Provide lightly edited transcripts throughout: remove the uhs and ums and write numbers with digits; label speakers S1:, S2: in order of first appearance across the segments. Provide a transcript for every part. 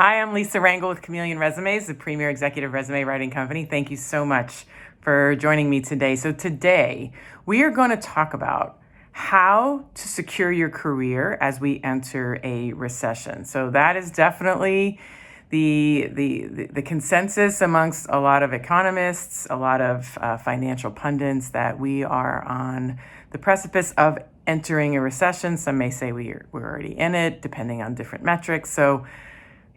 S1: Hi, I'm Lisa Rangel with Chameleon Resumes, the premier executive resume writing company. Thank you so much for joining me today. So today we are going to talk about how to secure your career as we enter a recession. So that is definitely the consensus amongst a lot of economists, a lot of financial pundits, that we are on the precipice of entering a recession. Some may say we're already in it, depending on different metrics. So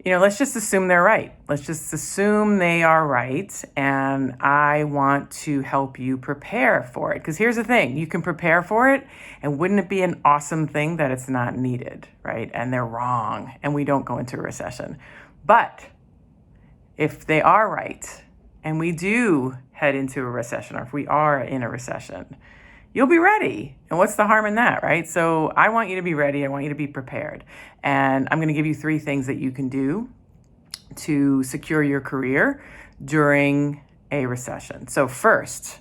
S1: let's just assume they're right. Let's just assume they are right. And I want to help you prepare for it. Because here's the thing, you can prepare for it. And wouldn't it be an awesome thing that it's not needed, right? And they're wrong. And we don't go into a recession. But if they are right, and we do head into a recession, or if we are in a recession, you'll be ready. And what's the harm in that, right? So I want you to be ready. I want you to be prepared. And I'm going to give you 3 things that you can do to secure your career during a recession. So first,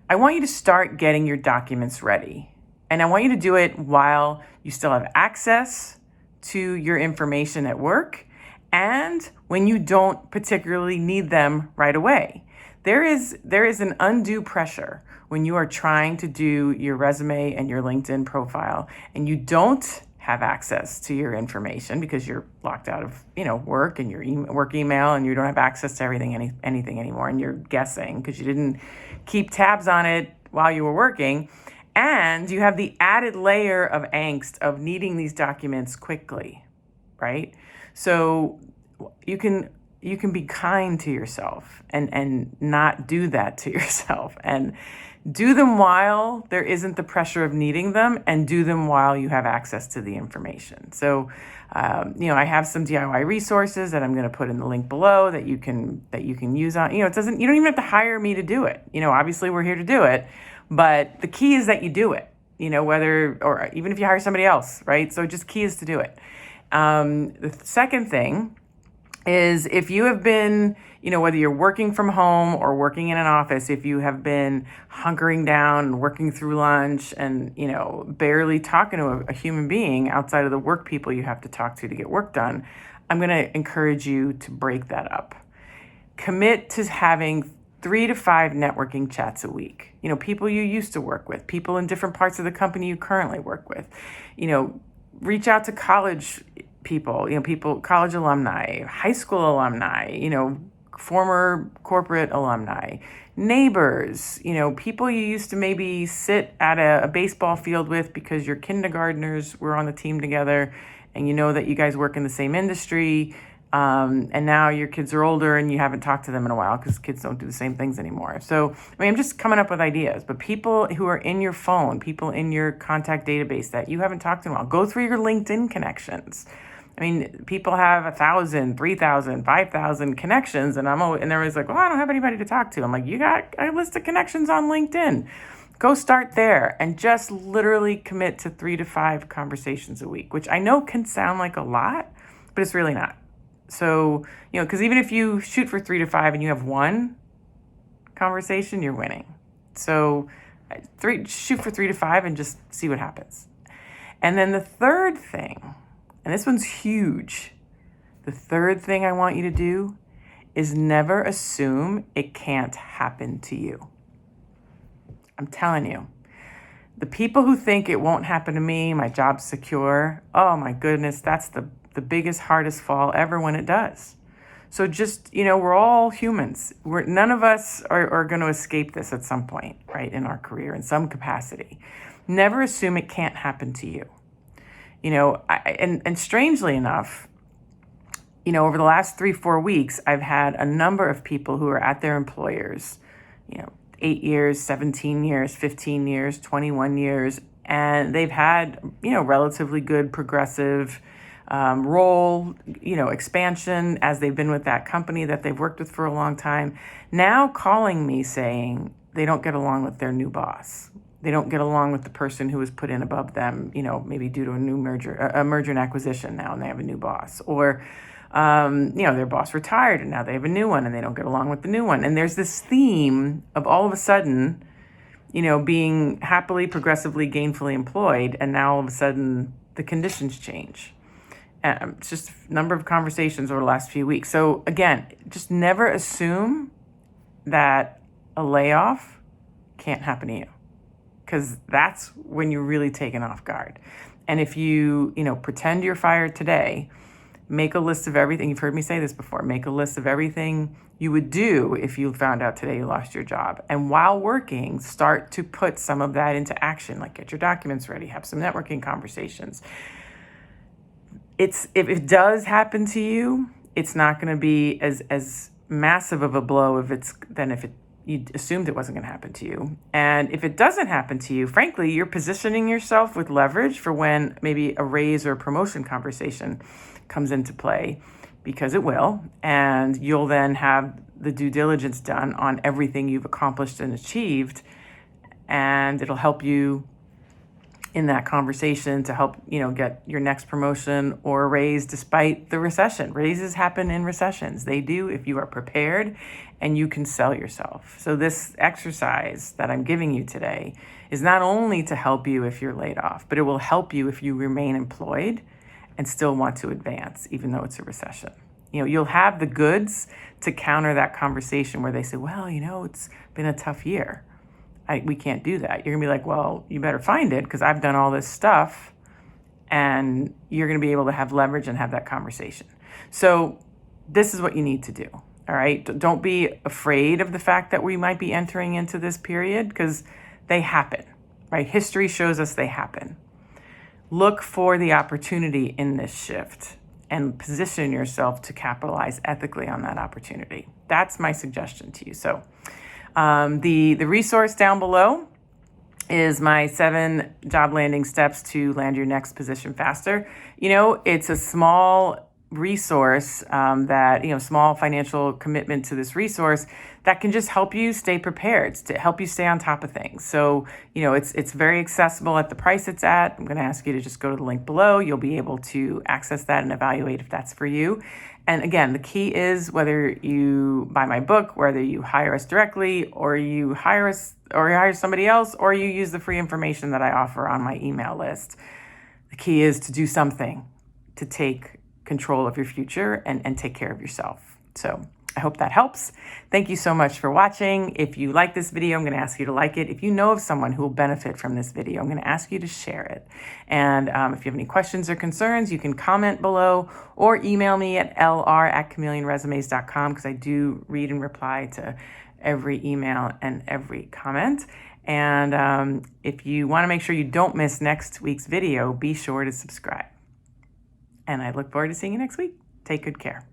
S1: I want you to start getting your documents ready. And I want you to do it while you still have access to your information at work and when you don't particularly need them right away. There is an undue pressure when you are trying to do your resume and your LinkedIn profile and you don't have access to your information because you're locked out of work and your work email, and you don't have access to anything anymore, and you're guessing because you didn't keep tabs on it while you were working, and you have the added layer of angst of needing these documents quickly, right? So you can be kind to yourself and not do that to yourself, and do them while there isn't the pressure of needing them, and do them while you have access to the information. So, I have some DIY resources that I'm going to put in the link below that you can use on. You don't even have to hire me to do it. Obviously we're here to do it, but the key is that you do it. Whether, or even if you hire somebody else, right? So just key is to do it. The second thing is, if you have been, whether you're working from home or working in an office, if you have been hunkering down and working through lunch and, barely talking to a human being outside of the work people you have to talk to get work done, I'm going to encourage you to break that up. Commit to having 3 to 5 networking chats a week. People you used to work with, people in different parts of the company you currently work with. Reach out to college people, college alumni, high school alumni, former corporate alumni, neighbors, people you used to maybe sit at a baseball field with because your kindergartners were on the team together, and that you guys work in the same industry, and now your kids are older and you haven't talked to them in a while because kids don't do the same things anymore. So, I'm just coming up with ideas, but people who are in your phone, people in your contact database that you haven't talked to in a while, go through your LinkedIn connections. People have 1,000, 3,000, 5,000 connections, and they're always like, well, I don't have anybody to talk to. I'm like, you got a list of connections on LinkedIn. Go start there and just literally commit to 3 to 5 conversations a week, which I know can sound like a lot, but it's really not. So, because even if you shoot for 3 to 5 and you have 1 conversation, you're winning. So shoot for 3 to 5 and just see what happens. And then the third thing, and this one's huge. The third thing I want you to do is never assume it can't happen to you. I'm telling you, the people who think it won't happen to me, my job's secure, oh my goodness, that's the biggest, hardest fall ever when it does. So just, we're all humans. None of us are going to escape this at some point, right, in our career, in some capacity. Never assume it can't happen to you. And strangely enough, over the last 3-4 weeks, I've had a number of people who are at their employers, 8 years, 17 years, 15 years, 21 years, and they've had, relatively good progressive role, expansion as they've been with that company that they've worked with for a long time, now calling me saying they don't get along with their new boss. They don't get along with the person who was put in above them, maybe due to a merger and acquisition now, and they have a new boss. Or, their boss retired and now they have a new one and they don't get along with the new one. And there's this theme of all of a sudden, being happily, progressively, gainfully employed, and now all of a sudden the conditions change. It's just a number of conversations over the last few weeks. So again, just never assume that a layoff can't happen to you, because that's when you're really taken off guard. And if you pretend you're fired today, make a list of everything. You've heard me say this before. Make a list of everything you would do if you found out today you lost your job. And while working, start to put some of that into action, like get your documents ready, have some networking conversations. If it does happen to you, it's not going to be as massive of a blow if you assumed it wasn't going to happen to you. And if it doesn't happen to you, frankly, you're positioning yourself with leverage for when maybe a raise or a promotion conversation comes into play, because it will. And you'll then have the due diligence done on everything you've accomplished and achieved. And it'll help you in that conversation to help, get your next promotion or a raise despite the recession. Raises happen in recessions. They do if you are prepared and you can sell yourself. So this exercise that I'm giving you today is not only to help you if you're laid off, but it will help you if you remain employed and still want to advance, even though it's a recession. You'll have the goods to counter that conversation where they say, well, it's been a tough year. We can't do that. You're gonna be like, well, you better find it, because I've done all this stuff, and you're gonna be able to have leverage and have that conversation. So this is what you need to do, all right? Don't be afraid of the fact that we might be entering into this period, because they happen, right? History shows us they happen. Look for the opportunity in this shift and position yourself to capitalize ethically on that opportunity. That's my suggestion to you. So the resource down below is my 7 job landing steps to land your next position faster. It's a small resource small financial commitment to this resource that can just help you stay prepared, to help you stay on top of things. So, it's very accessible at the price it's at. I'm going to ask you to just go to the link below. You'll be able to access that and evaluate if that's for you. And again, the key is whether you buy my book, whether you hire us directly, or you hire somebody else, or you use the free information that I offer on my email list. The key is to do something to take control of your future and take care of yourself. So I hope that helps. Thank you so much for watching. If you like this video, I'm going to ask you to like it. If you know of someone who will benefit from this video, I'm going to ask you to share it. And if you have any questions or concerns, you can comment below or email me at lr@chameleonresumes.com, because I do read and reply to every email and every comment. And if you want to make sure you don't miss next week's video, be sure to subscribe. And I look forward to seeing you next week. Take good care.